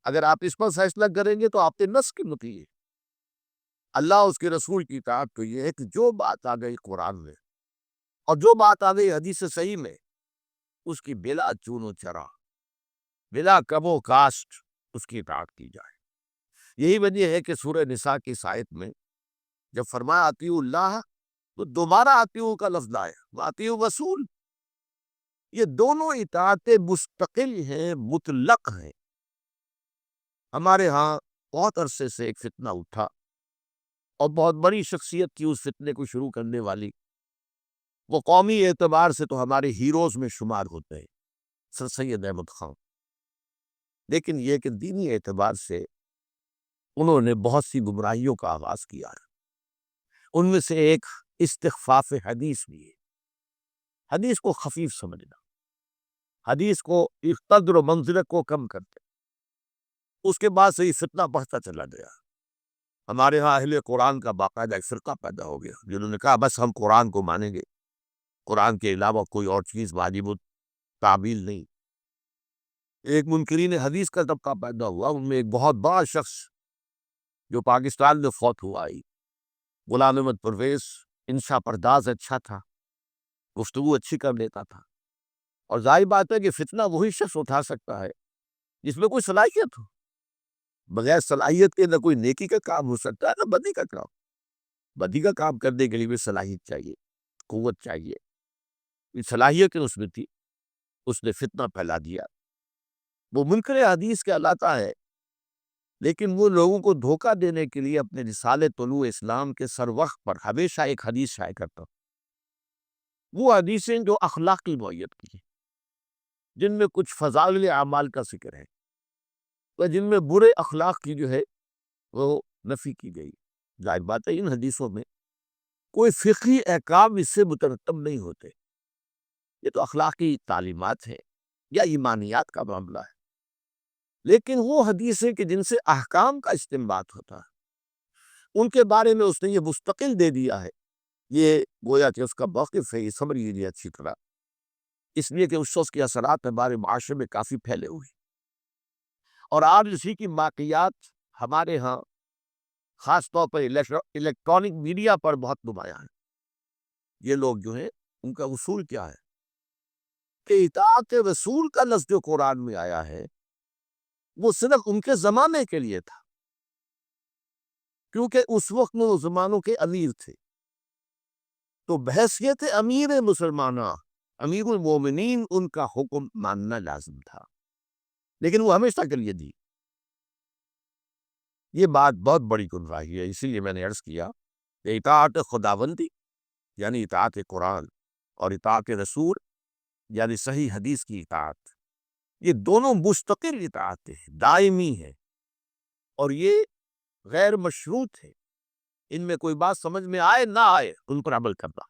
اگر آپ اس پر فیصلہ کریں گے تو آپ نے نص کے مطیع اللہ اس کے رسول کی اطاعت تو یہ ہے کہ جو بات آ گئی قرآن میں اور جو بات آ گئی حدیث صحیح میں، اس کی بلا چون و چرا، بلا کم و کاسٹ اس کی اطاعت کی جائے۔ یہی وجہ ہے کہ سورہ نساء کی اس آیت میں جب فرمایا اطیعوا اللہ، تو دوبارہ اطیعوا کا لفظ آیا، واطیعوا رسول۔ یہ دونوں اطاعتیں مستقل ہیں، مطلق ہیں۔ ہمارے ہاں بہت عرصے سے ایک فتنہ اٹھا اور بہت بڑی شخصیت کی اس فتنے کو شروع کرنے والی، وہ قومی اعتبار سے تو ہمارے ہیروز میں شمار ہوتے ہیں، سر سید احمد خان، لیکن یہ کہ دینی اعتبار سے انہوں نے بہت سی گمراہیوں کا آغاز کیا ہے۔ ان میں سے ایک استخفاف حدیث بھی ہے، حدیث کو خفیف سمجھنا، حدیث کو قدر و منزلت کو کم کرتے۔ اس کے بعد سے یہ فتنہ بڑھتا چلا گیا۔ ہمارے ہاں اہل قرآن کا باقاعدہ ایک فرقہ پیدا ہو گیا جنہوں نے کہا بس ہم قرآن کو مانیں گے، قرآن کے علاوہ کوئی اور چیز واجب تعبیل نہیں۔ ایک منکرین حدیث کا طبقہ پیدا ہوا، ان میں ایک بہت بڑا شخص جو پاکستان میں فوت ہوا ہی، غلام احمد پرویز، انشا پرداز اچھا تھا، گفتگو اچھی کر لیتا تھا، اور ظاہر بات ہے کہ فتنہ وہی شخص اٹھا سکتا ہے جس میں کوئی صلاحیت ہو۔ بغیر صلاحیت کے نہ کوئی نیکی کا کام ہو سکتا ہے نہ بدی کا کام۔ بدی کا کام کرنے کے لیے بھی صلاحیت چاہیے، قوت چاہیے۔ یہ صلاحیت اس میں تھی، اس نے فتنہ پھیلا دیا۔ وہ منکر حدیث کہلاتا ہے، لیکن وہ لوگوں کو دھوکہ دینے کے لیے اپنے رسالے طلوع اسلام کے سر وقت پر ہمیشہ ایک حدیث شائع کرتا، وہ حدیثیں جو اخلاقی نوعیت کی ہیں، جن میں کچھ فضائل اعمال کا ذکر ہے، اور جن میں برے اخلاق کی جو ہے وہ نفی کی گئی۔ ظاہر بات ہے ان حدیثوں میں کوئی فقہی احکام اس سے مترتب نہیں ہوتے، یہ تو اخلاقی تعلیمات ہے یا ایمانیات کا معاملہ ہے۔ لیکن وہ حدیثیں کہ جن سے احکام کا استنباط ہوتا ہے، ان کے بارے میں اس نے یہ مستقل دے دیا ہے، یہ گویا کہ اس کا موقف ہے، یہ سمجھ لیجیے اچھی طرح، اس لیے کہ اس شخص کے اثرات ہمارے معاشرے میں کافی پھیلے ہوئے ہیں، اور آج اسی کی باقیات ہمارے ہاں خاص طور پر الیکٹرانک میڈیا پر بہت نمایاں ہے۔ یہ لوگ جو ہیں ان کا اصول کیا ہے کہ اطاعت رسول کا لفظ جو قرآن میں آیا ہے وہ صرف ان کے زمانے کے لیے تھا، کیونکہ اس وقت میں وہ زمانوں کے امیر تھے، تو بحیثیت امیر مسلمانہ، امیر المومنین، ان کا حکم ماننا لازم تھا، لیکن وہ ہمیشہ کے لیے دی۔ یہ بات بہت بڑی گمراہی ہے، اسی لیے میں نے عرض کیا کہ اطاعت خداوندی یعنی اطاعت قرآن، اور اطاعت رسول یعنی صحیح حدیث کی اطاعت، یہ دونوں مستقل اطاعتیں ہیں، دائمی ہیں، اور یہ غیر مشروط ہے۔ ان میں کوئی بات سمجھ میں آئے نہ آئے ان پر عمل کرنا۔